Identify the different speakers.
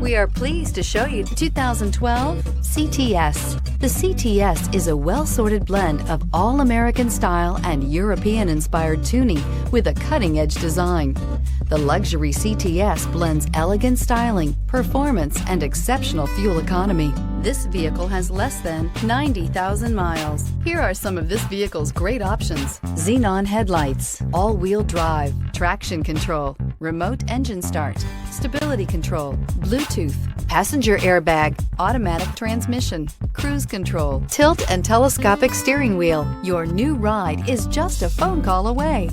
Speaker 1: We are pleased to show you 2012 CTS. The CTS is a well-sorted blend of all-American style and European-inspired tuning with a cutting-edge design. The luxury CTS blends elegant styling, performance, and exceptional fuel economy. This vehicle has less than 90,000 miles. Here are some of this vehicle's great options: xenon headlights, all-wheel drive, traction control, remote engine start, stability control, Bluetooth, passenger airbag, automatic transmission, cruise control, tilt and telescopic steering wheel. Your new ride is just a phone call away.